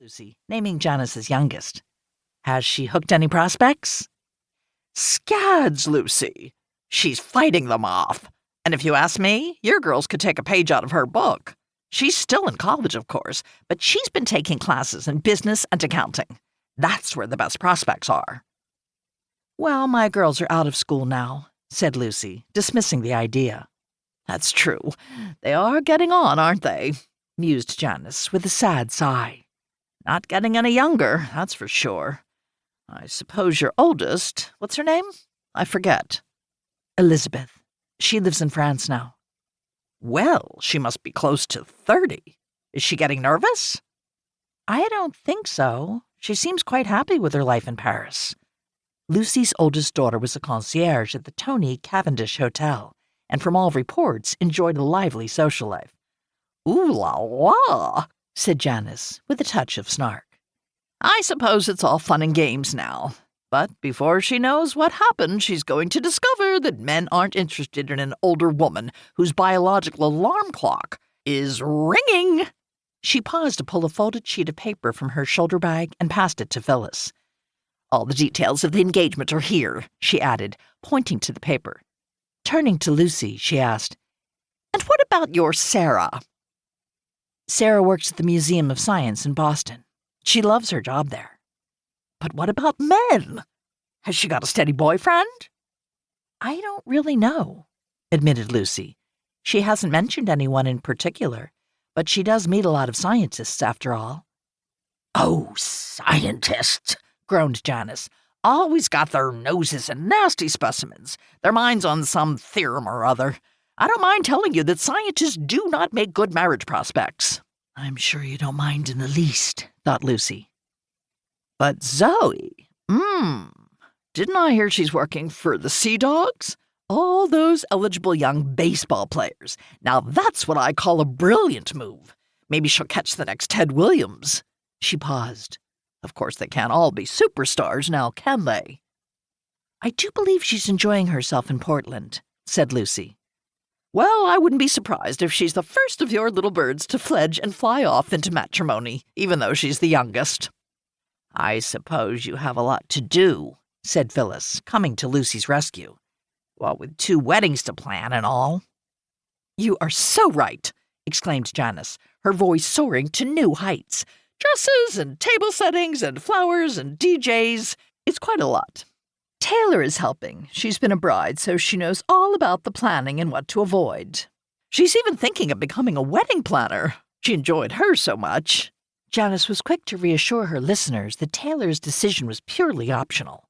Lucy, naming Janice's youngest. Has she hooked any prospects? Scads, Lucy. She's fighting them off. And if you ask me, your girls could take a page out of her book. She's still in college, of course, but she's been taking classes in business and accounting. That's where the best prospects are. Well, my girls are out of school now, said Lucy, dismissing the idea. That's true. They are getting on, aren't they? Mused Janice with a sad sigh. Not getting any younger, that's for sure. I suppose your oldest, what's her name? I forget. Elizabeth. She lives in France now. Well, she must be close to 30. Is she getting nervous? I don't think so. She seems quite happy with her life in Paris. Lucy's oldest daughter was a concierge at the Tony Cavendish Hotel, and from all reports enjoyed a lively social life. Ooh la la, said Janice, with a touch of snark. I suppose it's all fun and games now. But before she knows what happened, she's going to discover that men aren't interested in an older woman whose biological alarm clock is ringing. She paused to pull a folded sheet of paper from her shoulder bag and passed it to Phyllis. All the details of the engagement are here, she added, pointing to the paper. Turning to Lucy, she asked, And what about your Sarah? Sarah works at the Museum of Science in Boston. She loves her job there. But what about men? Has she got a steady boyfriend? I don't really know, admitted Lucy. She hasn't mentioned anyone in particular, but she does meet a lot of scientists after all. Oh, scientists, groaned Janice. Always got their noses in nasty specimens, their minds on some theorem or other. I don't mind telling you that scientists do not make good marriage prospects. I'm sure you don't mind in the least, thought Lucy. But Zoe, didn't I hear she's working for the Sea Dogs? All those eligible young baseball players. Now that's what I call a brilliant move. Maybe she'll catch the next Ted Williams. She paused. Of course, they can't all be superstars now, can they? I do believe she's enjoying herself in Portland, said Lucy. Well, I wouldn't be surprised if she's the first of your little birds to fledge and fly off into matrimony, even though she's the youngest. I suppose you have a lot to do, said Phyllis, coming to Lucy's rescue. What with 2 weddings to plan and all. You are so right, exclaimed Janice, her voice soaring to new heights. Dresses and table settings and flowers and DJs. It's quite a lot. Taylor is helping. She's been a bride, so she knows all about the planning and what to avoid. She's even thinking of becoming a wedding planner. She enjoyed hers so much. Janice was quick to reassure her listeners that Taylor's decision was purely optional.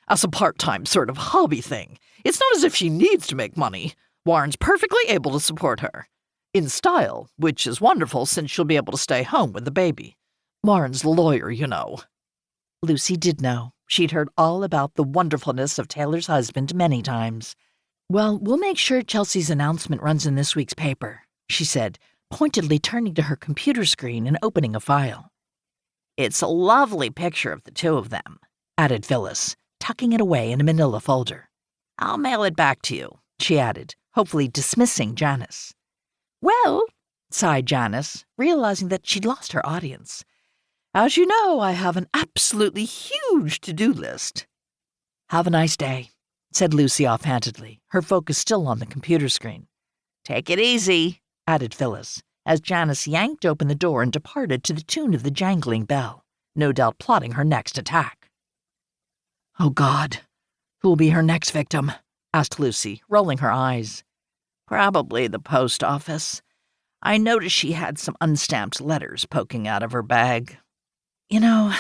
As a part-time sort of hobby thing. It's not as if she needs to make money. Warren's perfectly able to support her. In style, which is wonderful since she'll be able to stay home with the baby. Warren's the lawyer, you know. Lucy did know. She'd heard all about the wonderfulness of Taylor's husband many times. Well, we'll make sure Chelsea's announcement runs in this week's paper, she said, pointedly turning to her computer screen and opening a file. It's a lovely picture of the 2 of them, added Phyllis, tucking it away in a manila folder. I'll mail it back to you, she added, hopefully dismissing Janice. Well, sighed Janice, realizing that she'd lost her audience. As you know, I have an absolutely huge to-do list. Have a nice day, said Lucy offhandedly, her focus still on the computer screen. Take it easy, added Phyllis, as Janice yanked open the door and departed to the tune of the jangling bell, no doubt plotting her next attack. Oh, God, who'll be her next victim? Asked Lucy, rolling her eyes. Probably the post office. I noticed she had some unstamped letters poking out of her bag. You know,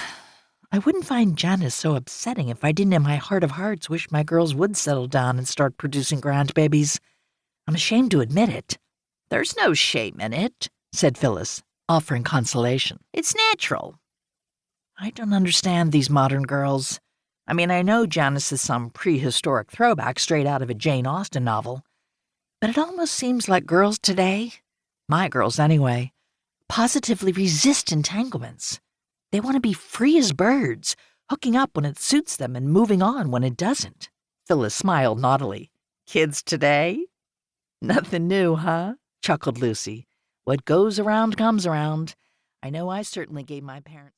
I wouldn't find Janice so upsetting if I didn't in my heart of hearts wish my girls would settle down and start producing grandbabies. I'm ashamed to admit it. There's no shame in it, said Phyllis, offering consolation. It's natural. I don't understand these modern girls. I mean, I know Janice is some prehistoric throwback straight out of a Jane Austen novel, but it almost seems like girls today, my girls anyway, positively resist entanglements. They want to be free as birds, hooking up when it suits them and moving on when it doesn't. Phyllis smiled naughtily. Kids today? Nothing new, huh? Chuckled Lucy. What goes around comes around. I know I certainly gave my parents